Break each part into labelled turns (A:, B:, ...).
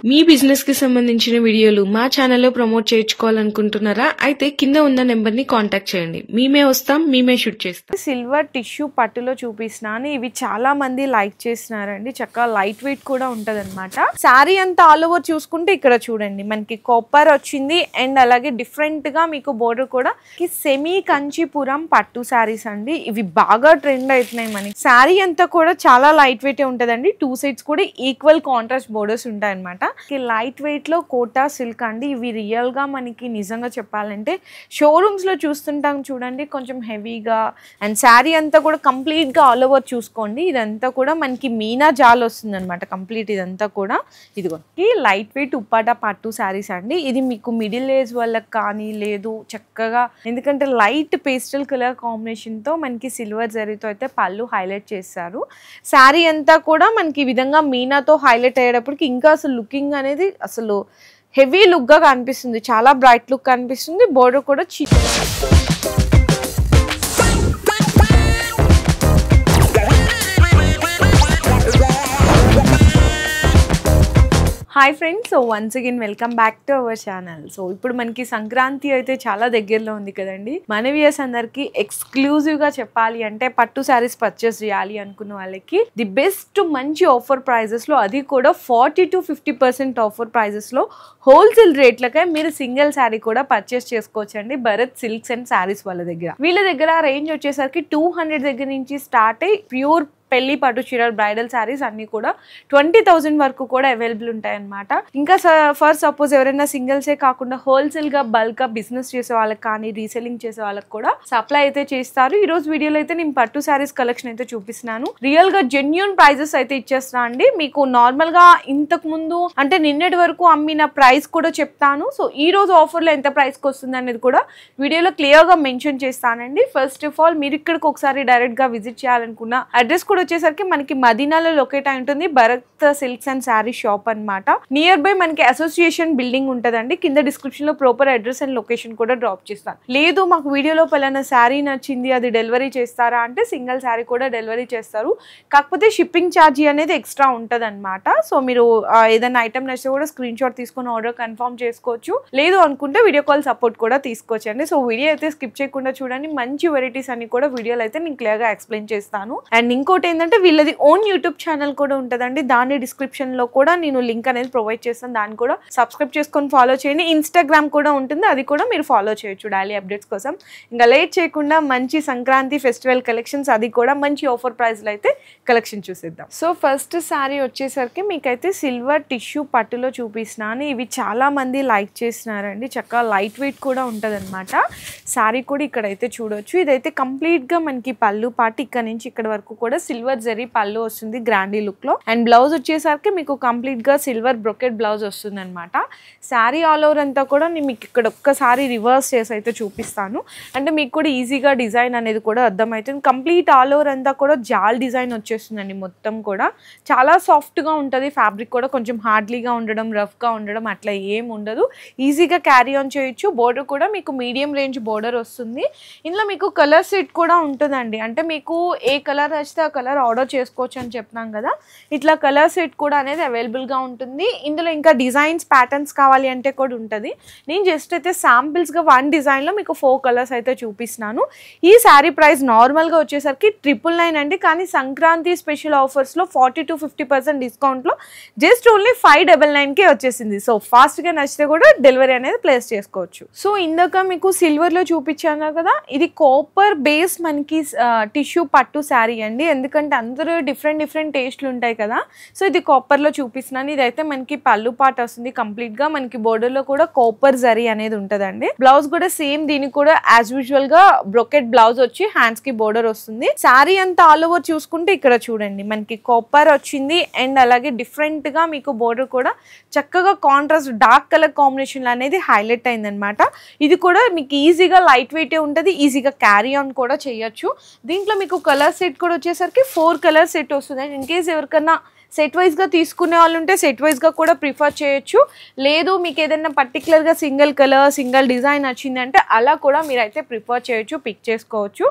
A: మీ business కి సంబంధించిన వీడియోలు మా ఛానల్లో ప్రమోట్ చేయించుకోవాలనుకుంటున్నారా? అయితే కింద ఉన్న నెంబర్ ని కాంటాక్ట్ చేయండి. మేమే వస్తాం, మేమే షూట్ చేస్తాం.
B: సిల్వర్ టిష్యూ పట్టులో చూపిస్తున్నాను. ఇవి చాలా మంది లైక్ చేస్తున్నారండి. చక్కగా లైట్ వెయిట్ కూడా ఉంటది అనమాట. శారీ అంతా ఆల్ ఓవర్ చూసుకుంటే ఇక్కడ చూడండి మనకి కాపర్ వచ్చింది అండ్ అలాగే డిఫరెంట్ గా మీకు బోర్డర్ కూడా సెమీ కంచిపురం పట్టు శారీస్ అండి. ఇవి బాగా ట్రెండ్ అవుతున్నాయి. మనకి శారీ అంతా కూడా చాలా లైట్ వెయిట్ ఉంటదండి. టూ సైడ్స్ కూడా ఈక్వల్ కాంట్రాస్ట్ బోర్డర్స్ ఉంటాయి అనమాట. లైట్ వెయిట్ లో కోటా సిల్క్ అండి. ఇవి రియల్ గా మనకి నిజంగా చెప్పాలంటే షోరూమ్స్ లో చూస్తుంటాం చూడండి, కొంచెం హెవీగా. అండ్ శారీ అంతా కూడా కంప్లీట్ గా ఆల్ ఓవర్ చూసుకోండి. ఇదంతా కూడా మనకి మీనా జాల్ వస్తుంది అనమాట. కంప్లీట్ ఇదంతా కూడా ఇదిగో లైట్ వెయిట్ ఉప్పాట పట్టు శారీస్ అండి. ఇది మీకు మిడిల్ ఏజ్ వాళ్ళకి కానీ లేదు చక్కగా, ఎందుకంటే లైట్ పేస్టల్ కలర్ కాంబినేషన్ తో మనకి సిల్వర్ జరీతో అయితే పళ్ళు హైలైట్ చేస్తారు. శారీ అంతా కూడా మనకి ఈ విధంగా మీనాతో హైలైట్ అయ్యేటప్పటికి ఇంకా అసలు లుకింగ్ అనేది అసలు హెవీ లుక్ గా కనిపిస్తుంది. చాలా బ్రైట్ లుక్ కనిపిస్తుంది. బోర్డర్ కూడా hi friends, so once again welcome back to our channel. So ఇప్పుడు మనకి సంక్రాంతి అయితే చాలా దగ్గరలో ఉంది కదండి. మన వ్యూయర్స్ అందరికి ఎక్స్క్లూజివ్ గా చెప్పాలి అంటే పట్టు శారీస్ పర్చేస్ చేయాలి అనుకున్న వాళ్ళకి ది బెస్ట్ మంచి ఆఫర్ ప్రైజెస్ లో, అది కూడా 40 to 50% ఆఫర్ ప్రైజెస్ లో హోల్సేల్ రేట్లకే మీరు సింగిల్ శారీ కూడా పర్చేస్ చేసుకోవచ్చు అండి. భరత్ సిల్క్స్ అండ్ శారీస్ వాళ్ళ దగ్గర. వీళ్ళ దగ్గర రేంజ్ వచ్చేసరికి 200 దగ్గర నుంచి స్టార్ట్ అయ్యి ప్యూర్ పెళ్లి పట్టు చీరలు బ్రైడల్ శారీస్ అన్ని కూడా 20,000 వరకు కూడా అవైలబుల్ ఉంటాయి అనమాట. ఇంకా ఫర్ సపోజ్ ఎవరైనా సింగిల్సే కాకుండా హోల్సేల్ గా బల్క్ గా బిజినెస్ చేసే వాళ్ళకి కానీ రీసెల్లింగ్ చేసే వాళ్ళకి కూడా సప్లై అయితే చేస్తారు. ఈ రోజు వీడియోలో అయితే నేను పట్టు శారీస్ కలెక్షన్ అయితే చూపిస్తున్నాను. రియల్ గా జెన్యూన్ ప్రైజెస్ అయితే ఇచ్చేస్తున్నా అండి. మీకు నార్మల్ గా ఇంతకు ముందు అంటే నిన్నటి వరకు అమ్మిన ప్రైస్ కూడా చెప్తాను. సో ఈ రోజు ఆఫర్ లో ఎంత ప్రైస్ కి వస్తుంది అనేది కూడా వీడియోలో క్లియర్ గా మెన్షన్ చేస్తానండి. ఫస్ట్ ఆఫ్ ఆల్ మీరు ఇక్కడికి ఒకసారి డైరెక్ట్ గా విజిట్ చేయాలనుకున్న అడ్రస్ కూడా వచ్చేసరికి మనకి మదీనాలో లొకేట్ అయి ఉంటుంది. Bharat silks and sari shop అన్నమాట. నియర్ బై మనకి అసోసియేషన్ బిల్డింగ్ ఉంటదండి. కింద డిస్క్రిప్షన్ లో ప్రాపర్ అడ్రస్ అండ్ లొకేషన్ కూడా డ్రాప్ చేస్తాను. లేదు మాకు వీడియోలో పలానా శారీ నచ్చింది అది డెలివరీ చేస్తారా అంటే సింగిల్ శారీ కూడా డెలివరీ చేస్తారు. కాకపోతే షిప్పింగ్ ఛార్జీ అనేది ఎక్స్ట్రా ఉంటది అనమాట. సో మీరు ఏదైనా ఐటమ్ నచ్చితే కూడా స్క్రీన్ షాట్ తీసుకొని ఆర్డర్ కన్ఫర్మ్ చేసుకోవచ్చు. లేదు అనుకుంటే వీడియో కాల్ సపోర్ట్ కూడా తీసుకోవచ్చు అండి. సో వీడియో అయితే స్కిప్ చేయకుండా చూడండి. మంచి వెరైటీస్ అన్ని కూడా వీడియోలో అయితే నేను క్లియర్ గా ఎక్స్ప్లెయిన్ చేస్తాను. అండ్ ఇంకోటి ఏంటంటే వీళ్ళది ఓన్ యూట్యూబ్ ఛానల్ కూడా ఉంటదండి. దాని డిస్క్రిప్షన్ లో కూడా నేను లింక్ అనేది ప్రొవైడ్ చేస్తాను. దాన్ని కూడా సబ్స్క్రైబ్ చేసుకొని ఫాలో చేయండి. ఇన్స్టాగ్రామ్ కూడా ఉంటుంది, అది కూడా మీరు ఫాలో చేయొచ్చు డైలీ అప్డేట్స్ కోసం. ఇంకా లేట్ చేయకుండా మంచి సంక్రాంతి ఫెస్టివల్ కలెక్షన్స్, అది కూడా మంచి ఆఫర్ ప్రైస్ లో అయితే కలెక్షన్ చూసేద్దాం. సో ఫస్ట్ శారీ వచ్చేసరికి మీకైతే సిల్వర్ టిష్యూ పట్టులో చూపిస్తున్నాను. ఇవి చాలా మంది లైక్ చేస్తున్నారండి. చక్కగా లైట్ వెయిట్ కూడా ఉంటది అనమాట. శారీ కూడా ఇక్కడైతే చూడొచ్చు. ఇదైతే కంప్లీట్ గా మనకి పళ్ళు పాటు ఇక్కడ నుంచి ఇక్కడ వరకు కూడా సిల్వర్ జరీ పళ్ళు వస్తుంది గ్రాండీ లుక్ లో. అండ్ బ్లౌజ్ వచ్చేసరికి మీకు కంప్లీట్ గా సిల్వర్ బ్రొకెట్ బ్లౌజ్ వస్తుంది అనమాట. శారీ ఆల్ ఓవర్ అంతా కూడా నేను మీకు ఇక్కడ ఒక్కసారి రివర్స్ చేసి అయితే చూపిస్తాను. అంటే మీకు కూడా ఈజీగా డిజైన్ అనేది కూడా అర్థమవుతుంది. కంప్లీట్ ఆల్ ఓవర్ అంతా కూడా జాల్ డిజైన్ వచ్చేస్తుందండి. మొత్తం కూడా చాలా సాఫ్ట్ గా ఉంటుంది. ఫ్యాబ్రిక్ కూడా కొంచెం హార్డ్లీగా ఉండడం, రఫ్ గా ఉండడం అట్లా ఏం ఉండదు. ఈజీగా క్యారీ ఆన్ చేయొచ్చు. బోర్డర్ కూడా మీకు మీడియం రేంజ్ బోర్డర్ వస్తుంది. ఇందులో మీకు కలర్ సెట్ కూడా ఉంటుందండి. అంటే మీకు ఏ కలర్ నచ్చితే ఆ కలర్ ఆర్డర్ చేసుకోవచ్చు అని చెప్తున్నాం కదా. ఇట్లా కలర్ సెట్ కూడా అనేది అవైలబుల్ గా ఉంటుంది. ఇందులో ఇంకా డిజైన్స్ ప్యాటర్న్స్ కావాలి అంటే కూడా ఉంటుంది. నేను జస్ట్ అయితే శాంపిల్స్ గా 1 డిజైన్ లో మీకు 4 కలర్స్ అయితే చూపిస్తున్నాను. ఈ శారీ ప్రైస్ నార్మల్ గా వచ్చేసరికి 999 అండి. కానీ సంక్రాంతి స్పెషల్ ఆఫర్స్ లో 40 to 50% డిస్కౌంట్ లో జస్ట్ ఓన్లీ 599 కే వచ్చేసింది. సో ఫాస్ట్ గా నచ్చితే కూడా డెలివరీ అనేది ప్లేస్ చేసుకోవచ్చు. సో ఇందాక మీకు సిల్వర్ లో చూపించాను కదా, ఇది కాపర్ బేస్ మనకి టిష్యూ పట్టు శారీ అండి. ఎందుకంటే అందరూ డిఫరెంట్ టేస్ట్లు ఉంటాయి కదా. సో ఇది కాపర్ లో చూపిస్తున్నాను. ఇదైతే మనకి పళ్ళు పాట వస్తుంది. కంప్లీట్ గా మనకి బోర్డర్ లో కూడా కాపర్ జరీ అనేది ఉంటదండి. బ్లౌజ్ కూడా సేమ్ దీనికి కూడా యాజ్ యూజువల్ గా బ్రొకెట్ బ్లౌజ్ వచ్చి హ్యాండ్స్ కి బోర్డర్ వస్తుంది. శారీ అంతా ఆల్ ఓవర్ చూసుకుంటే ఇక్కడ చూడండి మనకి కాపర్ వచ్చింది అండ్ అలాగే డిఫరెంట్ గా మీకు బోర్డర్ కూడా చక్కగా కాంట్రాస్ట్ డార్క్ కలర్ కాంబినేషన్ అనేది హైలైట్ అయింది అనమాట. ఇది కూడా మీకు ఈజీగా లైట్ వెయిట్ ఉంటది. ఈజీగా క్యారీ ఆన్ కూడా చేయొచ్చు. దీంట్లో మీకు కలర్ సెట్ కూడా వచ్చేసరికి 4 కలర్ సెట్ వస్తుంది. ఇన్ కేస్ ఎవరికన్నా సెట్ వైజ్గా తీసుకునే వాళ్ళు ఉంటే సెట్ వైజ్గా కూడా ప్రిఫర్ చేయొచ్చు. లేదు మీకు ఏదైనా పర్టికులర్గా సింగిల్ కలర్ సింగిల్ డిజైన్ వచ్చిందంటే అలా కూడా మీరైతే ప్రిఫర్ చేయొచ్చు, పిక్ చేసుకోవచ్చు.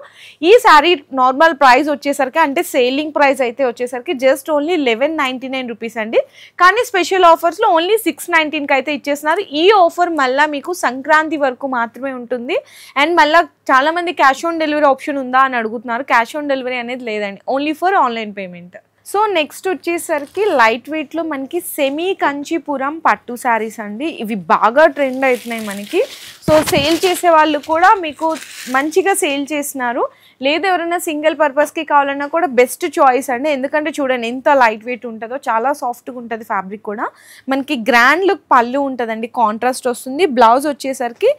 B: ఈ శారీ నార్మల్ ప్రైస్ వచ్చేసరికి అంటే సేలింగ్ ప్రైస్ అయితే వచ్చేసరికి జస్ట్ ఓన్లీ 1199 రూపీస్ అండి. కానీ స్పెషల్ ఆఫర్స్లో ఓన్లీ 619కి అయితే ఇచ్చేస్తున్నారు. ఈ ఆఫర్ మళ్ళీ మీకు సంక్రాంతి వరకు మాత్రమే ఉంటుంది. అండ్ మళ్ళీ చాలామంది క్యాష్ ఆన్ డెలివరీ ఆప్షన్ ఉందా అని అడుగుతున్నారు. క్యాష్ ఆన్ డెలివరీ అనేది లేదండి, only for online payment. So next వచ్చేసరికి లైట్ వెయిట్లో మనకి సెమీ కంచీపురం పట్టు శారీస్ అండి. ఇవి బాగా ట్రెండ్ అవుతున్నాయి మనకి. సో సేల్ చేసే వాళ్ళు కూడా మీకు మంచిగా సేల్ చేస్తున్నారు. లేదు ఎవరైనా సింగిల్ పర్పస్కి కావాలన్నా కూడా బెస్ట్ చాయిస్ అండి. ఎందుకంటే చూడండి ఎంత లైట్ వెయిట్ ఉంటుందో, చాలా సాఫ్ట్గా ఉంటుంది ఫ్యాబ్రిక్ కూడా. మనకి గ్రాండ్ లుక్ పళ్ళు ఉంటుందండి, కాంట్రాస్ట్ వస్తుంది. బ్లౌజ్ వచ్చేసరికి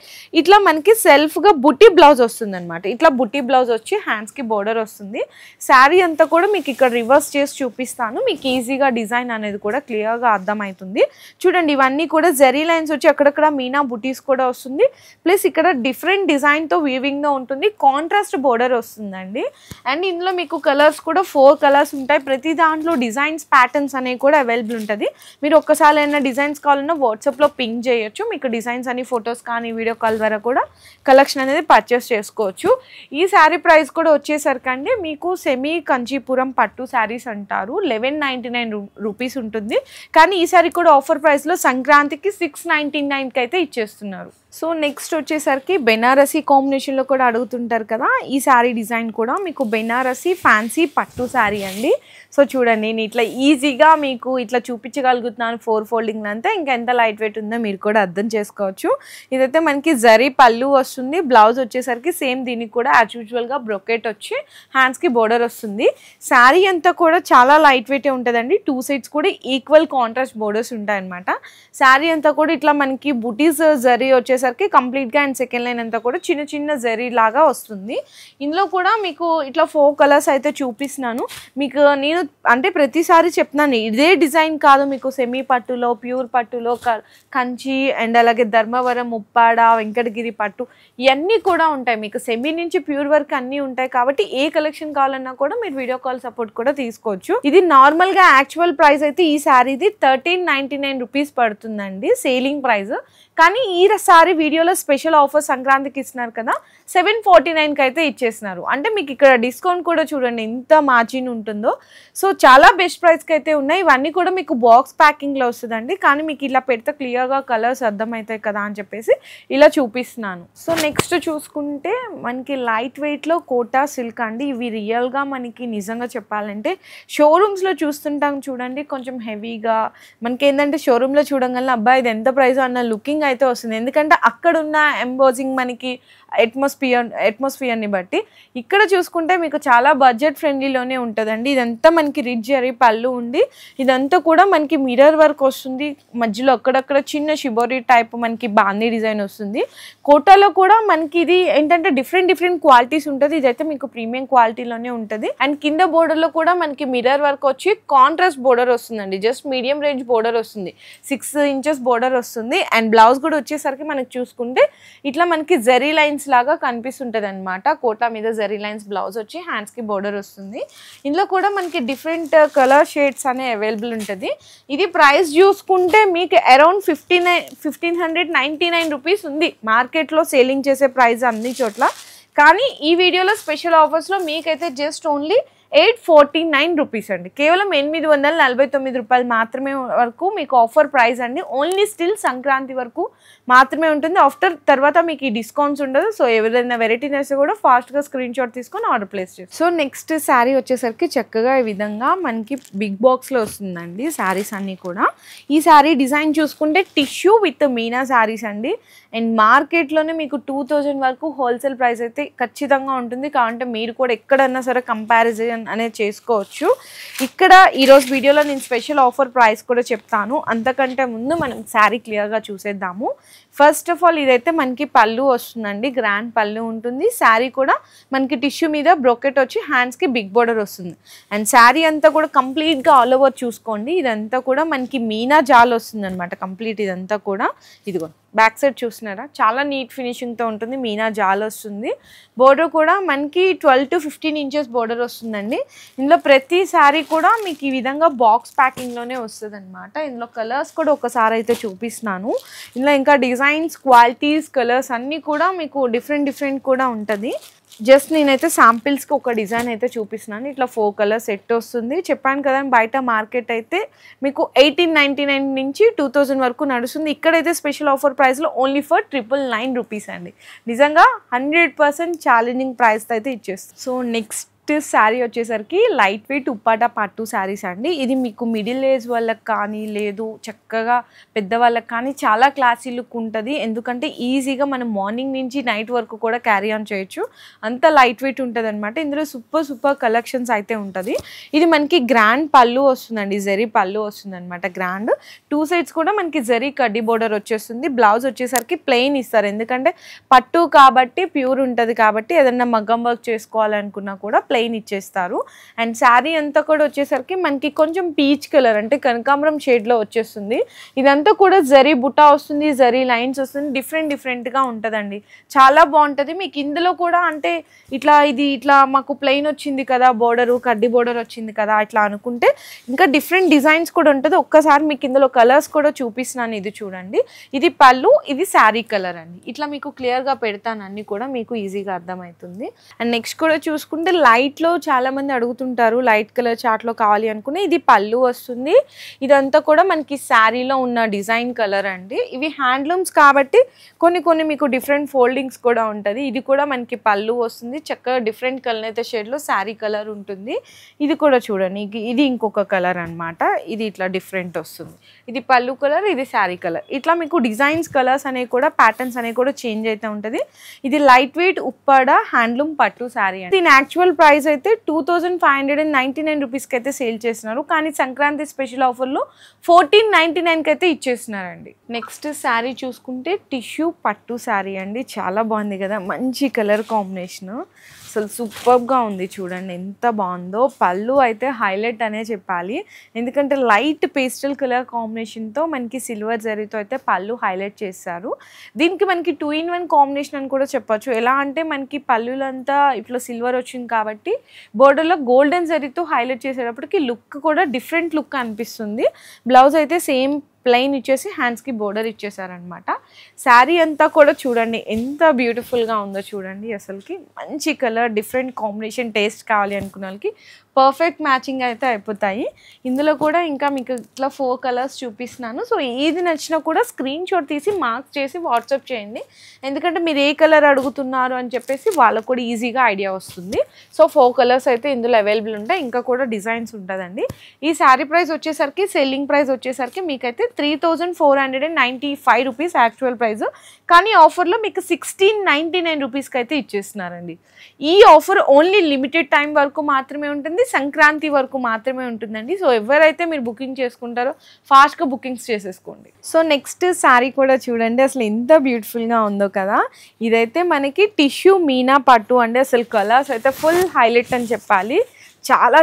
B: ఇట్లా మనకి సెల్ఫ్గా బుట్టి బ్లౌజ్ వస్తుంది అనమాట. ఇట్లా బుట్టి బ్లౌజ్ వచ్చి హ్యాండ్స్కి బోర్డర్ వస్తుంది. శారీ అంతా కూడా మీకు ఇక్కడ రివర్స్ చేసి చూపిస్తాను, మీకు ఈజీగా డిజైన్ అనేది కూడా క్లియర్గా అర్థమవుతుంది. చూడండి ఇవన్నీ కూడా జెరీ లైన్స్ వచ్చి అక్కడక్కడ మీనా బుటీస్ కూడా వస్తుంది. ప్లస్ ఇక్కడ డిఫరెంట్ డిజైన్తో వీవింగ్గా ఉంటుంది, కాంట్రాస్ట్ బోర్డర్ వస్తుందండి. అండ్ ఇందులో మీకు కలర్స్ కూడా 4 కలర్స్ ఉంటాయి. ప్రతి దాంట్లో డిజైన్స్ ప్యాటర్న్స్ అనేవి కూడా అవైలబుల్ ఉంటుంది. మీరు ఒక్కసారి అయినా డిజైన్స్ కావాలన్నా వాట్సాప్లో పింక్ చేయొచ్చు. మీకు డిజైన్స్ అని ఫొటోస్ కానీ వీడియో కాల్ ద్వారా కూడా కలెక్షన్ అనేది పర్చేస్ చేసుకోవచ్చు. ఈ శారీ ప్రైస్ కూడా వచ్చేసరికి అండి మీకు సెమీ కంచీపురం పట్టు శారీస్ అంటారు, 1199 రూపీస్ ఉంటుంది. కానీ ఈ శారీ కూడా ఆఫర్ ప్రైస్లో సంక్రాంతికి 699కి అయితే ఇచ్చేస్తున్నారు. సో నెక్స్ట్ వచ్చేసరికి బెనారసీ కాంబినేషన్లో కూడా అడుగుతుంటారు కదా, ఈ శారీ డిజైన్ కూడా మీకు బెనారసీ ఫ్యాన్సీ పట్టు శారీ అండి. సో చూడండి నేను ఇట్లా ఈజీగా మీకు ఇట్లా చూపించగలుగుతున్నాను 4 ఫోల్డింగ్ అంతా. ఇంకా ఎంత లైట్ వెయిట్ ఉందో మీరు కూడా అర్థం చేసుకోవచ్చు. ఇదైతే మనకి జరీ పళ్ళు వస్తుంది. బ్లౌజ్ వచ్చేసరికి సేమ్ దీనికి కూడా యాజ్ యూజువల్గా బ్రొకెట్ వచ్చి హ్యాండ్స్కి బోర్డర్ వస్తుంది. శారీ అంతా కూడా చాలా లైట్ వెయిటే ఉంటుందండి. 2 సైడ్స్ కూడా ఈక్వల్ కాంట్రాస్ట్ బోర్డర్స్ ఉంటాయన్నమాట. శారీ అంతా కూడా ఇట్లా మనకి బుటీస్ జరీ వచ్చేసరికి కంప్లీట్గా అండ్ సెకండ్ లైన్ అంతా కూడా చిన్న చిన్న జరీ లాగా వస్తుంది. ఇందులో కూడా మీకు ఇట్లా 4 కలర్స్ అయితే చూపిస్తున్నాను. మీకు నేను అంటే ప్రతిసారి చెప్తున్నాను ఇదే డిజైన్ కాదు, మీకు సెమీ పట్టులో ప్యూర్ పట్టులో కంచి అండ్ అలాగే ధర్మవరం ముప్పాడ వెంకటగిరి పట్టు ఇవన్నీ కూడా ఉంటాయి. మీకు సెమీ నుంచి ప్యూర్ వరకు అన్నీ ఉంటాయి. కాబట్టి ఏ కలెక్షన్ కావాలన్నా కూడా మీరు వీడియో కాల్ సపోర్ట్ కూడా తీసుకోవచ్చు. ఇది నార్మల్గా యాక్చువల్ ప్రైస్ అయితే ఈ శారీది 1399 రూపీస్ పడుతుందండి సేలింగ్ ప్రైస్. కానీ ఈ సారీ వీడియోలో స్పెషల్ ఆఫర్ సంక్రాంతికి ఇస్తున్నారు కదా, 749కి అయితే ఇచ్చేస్తున్నారు. అంటే మీకు ఇక్కడ డిస్కౌంట్ కూడా చూడండి ఎంత మార్జిన్ ఉంటుందో. సో చాలా బెస్ట్ ప్రైస్కి అయితే ఉన్నాయి. ఇవన్నీ కూడా మీకు బాక్స్ ప్యాకింగ్లో వస్తుందండి. కానీ మీకు ఇలా పెడితే క్లియర్గా కలర్స్ అర్థమవుతాయి కదా అని చెప్పేసి ఇలా చూపిస్తున్నాను. సో నెక్స్ట్ చూసుకుంటే మనకి లైట్ వెయిట్లో కోటా సిల్క్ అండి. ఇవి రియల్గా మనకి నిజంగా చెప్పాలంటే షోరూమ్స్లో చూస్తుంటాం చూడండి, కొంచెం హెవీగా మనకి ఏంటంటే షోరూంలో చూడగానే అబ్బాయి ఇది ఎంత ప్రైస్ అన్న లుకింగ్ అయితే వస్తుంది. ఎందుకంటే అక్కడ ఉన్న ఎంబోజింగ్ మనకి అట్మాస్ఫియర్ని బట్టి. ఇక్కడ చూసుకుంటే మీకు చాలా బడ్జెట్ ఫ్రెండ్లీలోనే ఉంటుందండి. ఇదంతా మనకి రిచ్ జరీ పళ్ళు ఉండి ఇదంతా కూడా మనకి మిర్రర్ వర్క్ వస్తుంది. మధ్యలో అక్కడక్కడ చిన్న షిబోరి టైప్ మనకి బాందీ డిజైన్ వస్తుంది. కోటాలో కూడా మనకి ఇది ఏంటంటే డిఫరెంట్ క్వాలిటీస్ ఉంటుంది. ఇదైతే మీకు ప్రీమియం క్వాలిటీలోనే ఉంటుంది. అండ్ కింద బోర్డర్లో కూడా మనకి మిర్రర్ వర్క్ వచ్చి కాంట్రాస్ట్ బోర్డర్ వస్తుందండి. జస్ట్ మీడియం రేంజ్ బోర్డర్ వస్తుంది, 6 ఇంచెస్ బోర్డర్ వస్తుంది. అండ్ బ్లౌజ్ కూడా వచ్చేసరికి మనకి చూసుకుంటే ఇట్లా మనకి జరీ లైన్స్ లాగా కనిపిస్తుంటది అనమాట. కోటా మీద జరీ లైన్స్ బ్లౌజ్ వచ్చి హ్యాండ్స్ కి బోర్డర్ వస్తుంది. ఇందులో కూడా మనకి డిఫరెంట్ కలర్ షేడ్స్ అనే అవైలబుల్ ఉంటుంది. ఇది ప్రైస్ చూసుకుంటే మీకు అరౌండ్ 1599 రూపీస్ ఉంది మార్కెట్లో సేలింగ్ చేసే ప్రైస్ అన్ని చోట్ల. కానీ ఈ వీడియోలో స్పెషల్ ఆఫర్స్లో మీకైతే జస్ట్ ఓన్లీ 849 రూపీస్ అండి. కేవలం 849 రూపాయలు మాత్రమే వరకు మీకు ఆఫర్ ప్రైస్ అండి. ఓన్లీ స్టిల్ సంక్రాంతి వరకు మాత్రమే ఉంటుంది. ఆఫ్టర్ తర్వాత మీకు ఈ డిస్కౌంట్స్ ఉండదు. సో ఎవరైనా వెరైటీ నచ్చితే కూడా ఫాస్ట్గా స్క్రీన్ షాట్ తీసుకొని ఆర్డర్ ప్లేస్ చేయండి. సో నెక్స్ట్ శారీ వచ్చేసరికి చక్కగా ఈ విధంగా మనకి బిగ్ బాక్స్లో వస్తుందండి శారీస్ అన్నీ కూడా. ఈ శారీ డిజైన్ చూసుకుంటే టిష్యూ విత్ మీనా శారీస్ అండి. అండ్ మార్కెట్లోనే మీకు 2000 వరకు హోల్సేల్ ప్రైస్ అయితే ఖచ్చితంగా ఉంటుంది. కాబట్టి మీరు కూడా ఎక్కడన్నా సరే కంపారిజన్ అనేది చేసుకోవచ్చు. ఇక్కడ ఈరోజు వీడియోలో నేను స్పెషల్ ఆఫర్ ప్రైస్ కూడా చెప్తాను. అంతకంటే ముందు మనం శారీ క్లియర్గా చూసేద్దాము. ఫస్ట్ ఆఫ్ ఆల్ ఇదైతే మనకి పళ్ళు వస్తుందండి, గ్రాండ్ పళ్ళు ఉంటుంది. శారీ కూడా మనకి టిష్యూ మీద బ్రోకెట్ వచ్చి హ్యాండ్స్కి బిగ్ బోర్డర్ వస్తుంది. అండ్ శారీ అంతా కూడా కంప్లీట్గా ఆల్ ఓవర్ చూసుకోండి. ఇదంతా కూడా మనకి మీనా జాల్ వస్తుంది అనమాట కంప్లీట్. ఇదంతా కూడా ఇదిగో బ్యాక్ సైడ్ చూస్తున్నారా చాలా నీట్ ఫినిషింగ్తో ఉంటుంది, మీనా జాల్ వస్తుంది. బోర్డర్ కూడా మనకి 12 to 15 ఇంచెస్ బోర్డర్ వస్తుందండి. ఇందులో ప్రతి శారీ కూడా మీకు ఈ విధంగా బాక్స్ ప్యాకింగ్లోనే వస్తుంది అనమాట. ఇందులో కలర్స్ కూడా ఒకసారి అయితే చూపిస్తున్నాను. ఇందులో ఇంకా డిజైన్స్, క్వాలిటీస్, కలర్స్ అన్నీ కూడా మీకు డిఫరెంట్ కూడా ఉంటుంది. జస్ట్ నేనైతే శాంపిల్స్కి ఒక డిజైన్ అయితే చూపిస్తున్నాను. ఇట్లా 4 కలర్ సెట్ వస్తుంది. చెప్పాను కదా బయట మార్కెట్ అయితే మీకు 1899 నుంచి 2000 వరకు నడుస్తుంది. ఇక్కడైతే స్పెషల్ ఆఫర్ ప్రైస్లో ఓన్లీ ఫర్ 999 రూపీస్ అండి. నిజంగా 100% ఛాలెంజింగ్ ప్రైస్ అయితే ఇచ్చేస్తుంది. సో నెక్స్ట్ శారీ వచ్చేసరికి లైట్ వెయిట్ ఉప్పాట పట్టు శారీస్ అండి. ఇది మీకు మిడిల్ ఏజ్ వాళ్ళకి కానీ లేదు చక్కగా పెద్దవాళ్ళకి కానీ చాలా క్లాసీ లుక్ ఉంటుంది. ఎందుకంటే ఈజీగా మనం మార్నింగ్ నుంచి నైట్ వరకు కూడా క్యారీ ఆన్ చేయొచ్చు, అంత లైట్ వెయిట్ ఉంటుంది అనమాట. ఇందులో సూపర్ కలెక్షన్స్ అయితే ఉంటుంది. ఇది మనకి గ్రాండ్ పళ్ళు వస్తుందండి, జరీ పళ్ళు వస్తుంది అనమాట. గ్రాండ్ 2 సైడ్స్ కూడా మనకి జరీ కడ్డీ బోర్డర్ వచ్చేస్తుంది. బ్లౌజ్ వచ్చేసరికి ప్లెయిన్ ఇస్తారు, ఎందుకంటే పట్టు కాబట్టి ప్యూర్ ఉంటుంది కాబట్టి ఏదన్నా మగ్గం వర్క్ చేసుకోవాలనుకున్నా కూడా ప్లెయిన్ ఇచ్చేస్తారు. అండ్ శారీ అంతా కూడా వచ్చేసరికి మనకి కొంచెం పీచ్ కలర్ అంటే కనకాంబరం షేడ్లో వచ్చేస్తుంది. ఇదంతా కూడా జరీ బుటా వస్తుంది, జరీ లైన్స్ వస్తుంది, డిఫరెంట్గా ఉంటుందండి. చాలా బాగుంటుంది. మీకు ఇందులో కూడా అంటే ఇట్లా మాకు ప్లెయిన్ వచ్చింది కదా బోర్డరు, కడ్డీ బోర్డర్ వచ్చింది కదా ఇట్లా అనుకుంటే ఇంకా డిఫరెంట్ డిజైన్స్ కూడా ఉంటుంది. ఒక్కసారి మీకు ఇందులో కలర్స్ కూడా చూపిస్తున్నాను. ఇది చూడండి, ఇది పళ్ళు, ఇది శారీ కలర్ అండి. ఇట్లా మీకు క్లియర్గా పెడతాను, అన్నీ కూడా మీకు ఈజీగా అర్థమవుతుంది. అండ్ నెక్స్ట్ కూడా చూసుకుంటే లైట్లో చాలా మంది అడుగుతుంటారు లైట్ కలర్ చార్ట్లో కావాలి అనుకునే. ఇది పళ్ళు వస్తుంది. ఇదంతా కూడా మనకి శారీలో ఉన్న డిజైన్ కలర్ అండి. ఇవి హ్యాండ్లూమ్స్ కాబట్టి కొన్ని మీకు డిఫరెంట్ ఫోల్డింగ్స్ కూడా ఉంటుంది. ఇది కూడా మనకి పళ్ళు వస్తుంది, చక్కగా డిఫరెంట్ కలర్ అయితే షేడ్లో శారీ కలర్ ఉంటుంది. ఇది కూడా చూడండి, ఇది ఇంకొక కలర్ అనమాట. ఇది ఇట్లా డిఫరెంట్ వస్తుంది. ఇది పళ్ళు కలర్, ఇది శారీ కలర్. ఇట్లా మీకు డిజైన్స్, కలర్స్ అనేవి కూడా ప్యాటర్న్స్ అనేవి కూడా చేంజ్ అయితే ఉంటుంది. ఇది లైట్ వెయిట్ ఉప్పాడ హ్యాండ్లూమ్ పట్టు శారీ అండి. దీని యాక్చువల్ ప్రైస్ అయితే 2599 రూపీస్కి అయితే సేల్ చేస్తున్నారు, కానీ సంక్రాంతి స్పెషల్ ఆఫర్లో 1499కి అయితే ఇచ్చేస్తున్నారండి. నెక్స్ట్ శారీ చూసుకుంటే టిష్యూ పట్టు శారీ అండి. చాలా బాగుంది కదా, మంచి కలర్ కాంబినేషన్, అసలు సూపర్గా ఉంది. చూడండి ఎంత బాగుందో. పళ్ళు అయితే హైలైట్ అనే చెప్పాలి, ఎందుకంటే లైట్ పేస్టల్ కలర్ కాంబినేషన్తో మనకి సిల్వర్ జరీతో అయితే పళ్ళు హైలైట్ చేస్తారు. దీనికి మనకి 2-in-1 కాంబినేషన్ అని కూడా చెప్పొచ్చు. ఎలా అంటే మనకి పళ్ళులంతా ఇట్లా సిల్వర్ వచ్చింది కాబట్టి బోర్డర్లో గోల్డెన్ జరీతో హైలైట్ చేసేటప్పటికి లుక్ కూడా డిఫరెంట్ లుక్ అనిపిస్తుంది. బ్లౌజ్ అయితే సేమ్ ప్లెయిన్ ఇచ్చేసి హ్యాండ్స్కి బోర్డర్ ఇచ్చేసారనమాట. శారీ అంతా కూడా చూడండి ఎంత బ్యూటిఫుల్గా ఉందో చూడండి. అసలుకి మంచి కలర్, డిఫరెంట్ కాంబినేషన్, టేస్ట్ కావాలి అనుకున్న వాళ్ళకి పర్ఫెక్ట్ మ్యాచింగ్ అయితే అయిపోతాయి. ఇందులో కూడా ఇంకా మీకు ఇట్లా 4 కలర్స్ చూపిస్తున్నాను. సో ఏది నచ్చినా కూడా స్క్రీన్ షాట్ తీసి మార్క్ చేసి వాట్సాప్ చేయండి, ఎందుకంటే మీరు ఏ కలర్ అడుగుతున్నారు అని చెప్పేసి వాళ్ళకు కూడా ఈజీగా ఐడియా వస్తుంది. సో 4 కలర్స్ అయితే ఇందులో అవైలబుల్ ఉంటాయి, ఇంకా కూడా డిజైన్స్ ఉంటుందండి. ఈ శారీ ప్రైస్ వచ్చేసరికి, సెల్లింగ్ ప్రైస్ వచ్చేసరికి మీకైతే 3495 రూపీస్ యాక్చువల్ ప్రైస్, కానీ ఆఫర్లో మీకు 1699 రూపీస్కి అయితే ఇచ్చేస్తున్నారండి. ఈ ఆఫర్ ఓన్లీ లిమిటెడ్ టైం వరకు మాత్రమే ఉంటుంది, సంక్రాంతి వరకు మాత్రమే ఉంటుందండి. సో ఎవరైతే మీరు బుకింగ్ చేసుకుంటారో ఫాస్ట్గా బుకింగ్స్ చేసేసుకోండి. సో నెక్స్ట్ శారీ కూడా చూడండి, అసలు ఎంత బ్యూటిఫుల్గా ఉందో కదా. ఇదైతే మనకి టిష్యూ మీనా పట్టు అండి. అసలు కలర్స్ అయితే ఫుల్ హైలైట్ అని చెప్పాలి,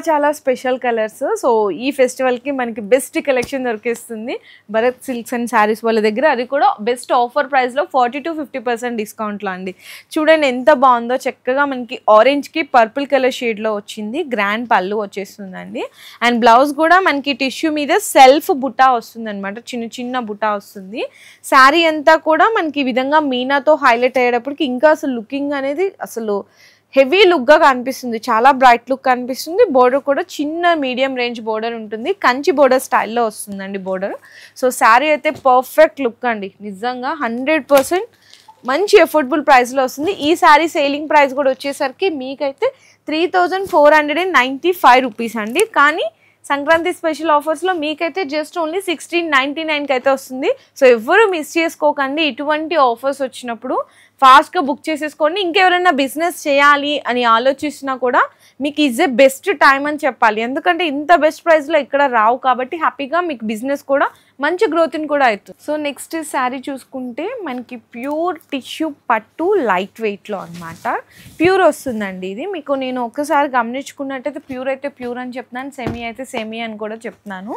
B: చాలా స్పెషల్ కలర్స్. సో ఈ ఫెస్టివల్కి మనకి బెస్ట్ కలెక్షన్ దొరికేస్తుంది భరత్ సిల్క్స్ అండ్ శారీస్ వాళ్ళ దగ్గర, అది కూడా బెస్ట్ ఆఫర్ ప్రైస్లో 40 to 50% డిస్కౌంట్లో అండి. చూడండి ఎంత బాగుందో, చక్కగా మనకి ఆరెంజ్కి పర్పుల్ కలర్ షేడ్లో వచ్చింది. గ్రాండ్ పళ్ళు వచ్చేస్తుందండి. అండ్ బ్లౌజ్ కూడా మనకి టిష్యూ మీద సెల్ఫ్ బుటా వస్తుంది అనమాట, చిన్న బుటా వస్తుంది. శారీ అంతా కూడా మనకి ఈ విధంగా మీనాతో హైలైట్ అయ్యేటప్పటికి ఇంకా అసలు లుకింగ్ అనేది అసలు హెవీ లుక్గా కనిపిస్తుంది, చాలా బ్రైట్ లుక్ కనిపిస్తుంది. బోర్డర్ కూడా చిన్న మీడియం రేంజ్ బోర్డర్ ఉంటుంది, కంచి బోర్డర్ స్టైల్లో వస్తుందండి బోర్డర్. సో శారీ అయితే పర్ఫెక్ట్ లుక్ అండి, నిజంగా 100% మంచి అఫోర్డబుల్ ప్రైస్లో వస్తుంది. ఈ శారీ సేలింగ్ ప్రైస్ కూడా వచ్చేసరికి మీకైతే 3495 రూపీస్ అండి, కానీ సంక్రాంతి స్పెషల్ ఆఫర్స్లో మీకైతే జస్ట్ ఓన్లీ 1699కి అయితే వస్తుంది. సో ఎవరు మిస్ చేసుకోకండి, ఇటువంటి ఆఫర్స్ వచ్చినప్పుడు ఫాస్ట్గా బుక్ చేసేసుకోండి. ఇంకెవరైనా బిజినెస్ చేయాలి అని ఆలోచిస్తున్నా కూడా మీకు ఈజ్ ఏ బెస్ట్ టైం అని చెప్పాలి, ఎందుకంటే ఇంత బెస్ట్ ప్రైస్లో ఇక్కడ రావు కాబట్టి హ్యాపీగా మీకు బిజినెస్ కూడా మంచి గ్రోత్ కూడా అవుతుంది. సో నెక్స్ట్ శారీ చూసుకుంటే మనకి ప్యూర్ టిష్యూ పట్టు లైట్ వెయిట్లో అనమాట. ప్యూర్ వస్తుందండి ఇది. మీకు నేను ఒక్కసారి గమనించుకున్నట్టయితే ప్యూర్ అయితే ప్యూర్ అని చెప్తున్నాను, సెమీ అయితే సెమీ అని కూడా చెప్తున్నాను.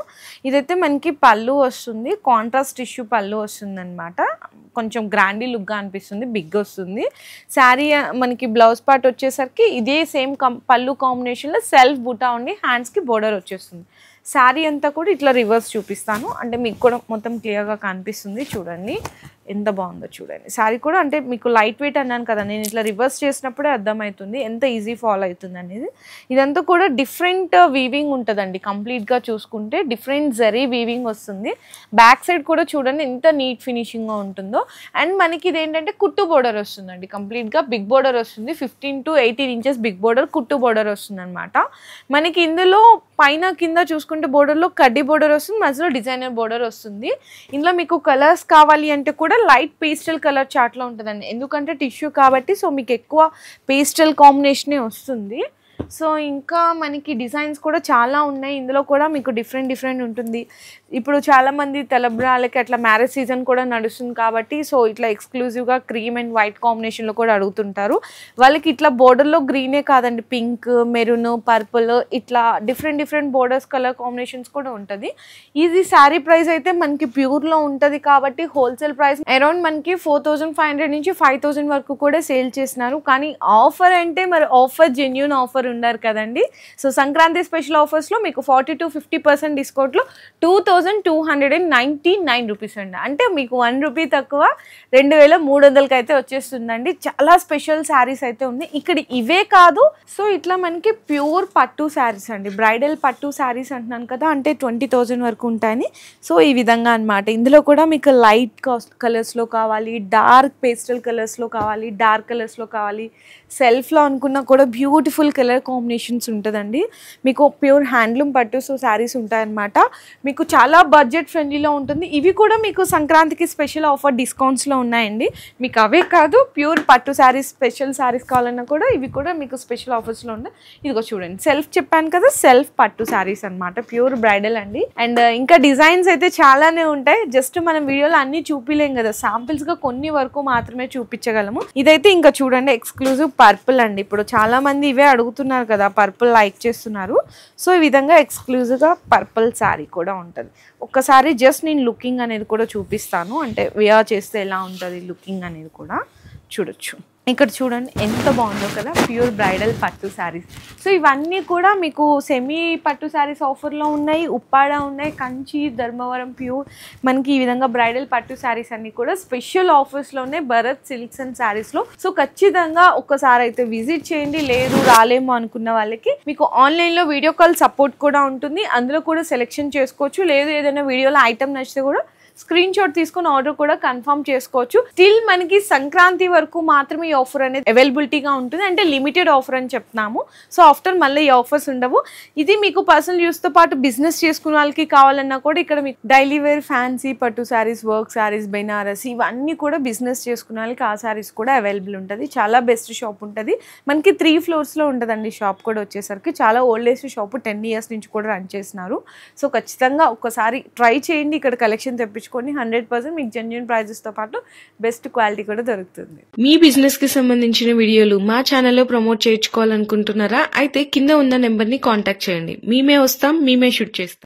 B: ఇదైతే మనకి పళ్ళు వస్తుంది, కాంట్రాస్ట్ టిష్యూ పళ్ళు వస్తుంది అనమాట. కొంచెం గ్రాండీ లుక్గా అనిపిస్తుంది, బిగ్ వస్తుంది. శారీ మనకి బ్లౌజ్ పార్ట్ వచ్చేసరికి ఇదే సేమ్ పళ్ళు కాంబినేషన్లో సెల్ఫ్ బుటా ఉండి హ్యాండ్స్కి బోర్డర్ వచ్చేస్తుంది. శారీ అంతా కూడా ఇట్లా రివర్స్ చూపిస్తాను, అంటే మీకు కూడా మొత్తం క్లియర్గా కనిపిస్తుంది. చూడండి ఎంత బాగుందో చూడండి. శారీ కూడా అంటే మీకు లైట్ వెయిట్ అన్నాను కదా, నేను ఇట్లా రివర్స్ చేసినప్పుడే అర్థమవుతుంది ఎంత ఈజీ ఫాలో అవుతుంది అనేది. ఇదంతా కూడా డిఫరెంట్ వీవింగ్ ఉంటుందండి. కంప్లీట్గా చూసుకుంటే డిఫరెంట్ జరీ వీవింగ్ వస్తుంది. బ్యాక్ సైడ్ కూడా చూడండి ఎంత నీట్ ఫినిషింగ్గా ఉంటుందో. అండ్ మనకి ఇదేంటంటే కుట్టు బోర్డర్ వస్తుందండి. కంప్లీట్గా బిగ్ బోర్డర్ వస్తుంది, 15 to 18 inches బిగ్ బోర్డర్, కుట్టు బోర్డర్ వస్తుంది అనమాట. మనకి ఇందులో పైన కింద చూసుకుంటే బోర్డర్లో కడ్డీ బోర్డర్ వస్తుంది, మధ్యలో డిజైనర్ బోర్డర్ వస్తుంది. ఇందులో మీకు కలర్స్ కావాలి అంటే కూడా లైట్ పేస్టల్ కలర్ చార్ట్లో ఉంటుందండి, ఎందుకంటే టిష్యూ కాబట్టి. సో మీకు ఎక్కువ పేస్టల్ కాంబినేషనే వస్తుంది. సో ఇంకా మనకి డిజైన్స్ కూడా చాలా ఉన్నాయి. ఇందులో కూడా మీకు డిఫరెంట్ ఉంటుంది. ఇప్పుడు చాలామంది తలబ్రాలకి అట్లా మ్యారేజ్ సీజన్ కూడా నడుస్తుంది కాబట్టి సో ఇట్లా ఎక్స్క్లూజివ్గా క్రీమ్ అండ్ వైట్ కాంబినేషన్లో కూడా అడుగుతుంటారు. వాళ్ళకి ఇట్లా బోర్డర్లో గ్రీనే కాదండి, పింక్, మెరూన్, పర్పుల్ ఇట్లా డిఫరెంట్ బోర్డర్స్ కలర్ కాంబినేషన్స్ కూడా ఉంటుంది. ఇది శారీ ప్రైస్ అయితే మనకి ప్యూర్లో ఉంటుంది కాబట్టి హోల్సేల్ ప్రైస్ అరౌండ్ మనకి 4500 నుంచి 5000 వరకు కూడా సేల్ చేస్తున్నారు. కానీ ఆఫర్ అంటే మరి ఆఫర్ జెన్యూన్ ఆఫర్ ఉన్నారు కదండి. సో సంక్రాంతి స్పెషల్ ఆఫర్స్లో మీకు 40 to 50% డిస్కౌంట్లో 2299 రూపీస్ అండి. అంటే మీకు 1 రూపీ తక్కువ 2300కి అయితే వచ్చేస్తుందండి. చాలా స్పెషల్ శారీస్ అయితే ఉంది ఇక్కడ. ఇవే కాదు, సో ఇట్లా మనకి ప్యూర్ పట్టు శారీస్ అండి, బ్రైడల్ పట్టు శారీస్ అంటున్నాను కదా, అంటే 20,000 వరకు ఉంటాయని. సో ఈ విధంగా అనమాట. ఇందులో కూడా మీకు లైట్ కలర్స్లో కావాలి, డార్క్ పేస్టల్ కలర్స్లో కావాలి, డార్క్ కలర్స్లో కావాలి, సెల్ఫ్లో అనుకున్నా కూడా బ్యూటిఫుల్ కలర్ కాంబినేషన్స్ ఉంటుందండి. మీకు ప్యూర్ హ్యాండ్లూమ్ పట్టు సో శారీస్ ఉంటాయన్నమాట. మీకు చాలా బడ్జెట్ ఫ్రెండ్లీలో ఉంటుంది. ఇవి కూడా మీకు సంక్రాంతికి స్పెషల్ ఆఫర్ డిస్కౌంట్స్లో ఉన్నాయండి. మీకు అవే కాదు, ప్యూర్ పట్టు శారీస్ స్పెషల్ శారీస్ కావాలన్నా కూడా ఇవి కూడా మీకు స్పెషల్ ఆఫర్స్లో ఉన్నాయి. ఇదిగో చూడండి, సెల్ఫ్ చెప్పాను కదా, సెల్ఫ్ పట్టు శారీస్ అనమాట, ప్యూర్ బ్రైడల్ అండి. అండ్ ఇంకా డిజైన్స్ అయితే చాలానే ఉంటాయి. జస్ట్ మనం వీడియోలో అన్ని చూపిలేం కదా, శాంపిల్స్గా కొన్ని వరకు మాత్రమే చూపించగలము. ఇదైతే ఇంకా చూడండి ఎక్స్క్లూజివ్ పర్పుల్ అండి. ఇప్పుడు చాలా మంది ఇవే అడుగుతున్నారు కదా, పర్పుల్ లైక్ చేస్తున్నారు. సో ఈ విధంగా ఎక్స్క్లూజివ్గా పర్పుల్ శారీ కూడా ఉంటుంది. ఒక్కసారి జస్ట్ నేను లుకింగ్ అనేది కూడా చూపిస్తాను, అంటే వేర్ చేస్తే ఎలా ఉంటుంది లుకింగ్ అనేది కూడా చూడొచ్చు. ఇక్కడ చూడండి ఎంత బాగుందో కదా, ప్యూర్ బ్రైడల్ పట్టు శారీస్. సో ఇవన్నీ కూడా మీకు సెమీ పట్టు శారీస్ ఆఫర్లో ఉన్నాయి, ఉప్పాడ ఉన్నాయి, కంచి, ధర్మవరం ప్యూర్. మనకి ఈ విధంగా బ్రైడల్ పట్టు శారీస్ అన్ని కూడా స్పెషల్ ఆఫర్స్లో ఉన్నాయి భరత్ సిల్క్స్ అండ్ శారీస్లో. సో ఖచ్చితంగా ఒక్కసారి అయితే విజిట్ చేయండి. లేదు రాలేమో అనుకున్న వాళ్ళకి మీకు ఆన్లైన్లో వీడియో కాల్ సపోర్ట్ కూడా ఉంటుంది, అందులో కూడా సెలెక్షన్ చేసుకోవచ్చు. లేదు ఏదైనా వీడియోలో ఐటమ్ నచ్చితే కూడా స్క్రీన్ షాట్ తీసుకొని ఆర్డర్ కూడా కన్ఫర్మ్ చేసుకోవచ్చు. స్టిల్ మనకి సంక్రాంతి వరకు మాత్రమే ఈ ఆఫర్ అనేది అవైలబిలిటీగా ఉంటుంది, అంటే లిమిటెడ్ ఆఫర్ అని చెప్తున్నాము. సో ఆఫ్టర్ మళ్ళీ ఈ ఆఫర్స్ ఉండవు. ఇది మీకు పర్సనల్ యూస్తో పాటు బిజినెస్ చేసుకునే వాళ్ళకి కావాలన్నా కూడా ఇక్కడ మీకు డైలీ వేర్ ఫ్యాన్సీ పట్టు శారీస్, వర్క్ శారీస్, బెనారస్ ఇవన్నీ కూడా బిజినెస్ చేసుకునే వాళ్ళకి ఆ శారీస్ కూడా అవైలబుల్ ఉంటుంది. చాలా బెస్ట్ షాప్ ఉంటుంది. మనకి 3 floors ఉంటుందండి షాప్ కూడా వచ్చేసరికి. చాలా ఓల్డెస్ట్ షాప్, 10 years నుంచి కూడా రన్ చేస్తున్నారు. సో ఖచ్చితంగా ఒక్కసారి ట్రై చేయండి, ఇక్కడ కలెక్షన్ తెప్పించుకోండి. 100% మీకు జెన్యూన్ ప్రైజెస్ తో పాటు బెస్ట్ క్వాలిటీ కూడా దొరుకుతుంది.
A: మీ బిజినెస్ కి సంబంధించిన వీడియోలు మా ఛానల్లో ప్రమోట్ చేయించుకోవాలనుకుంటున్నారా? అయితే కింద ఉన్న నెంబర్ ని కాంటాక్ట్ చేయండి. మేమే వస్తాం, మేమే షూట్ చేస్తాం.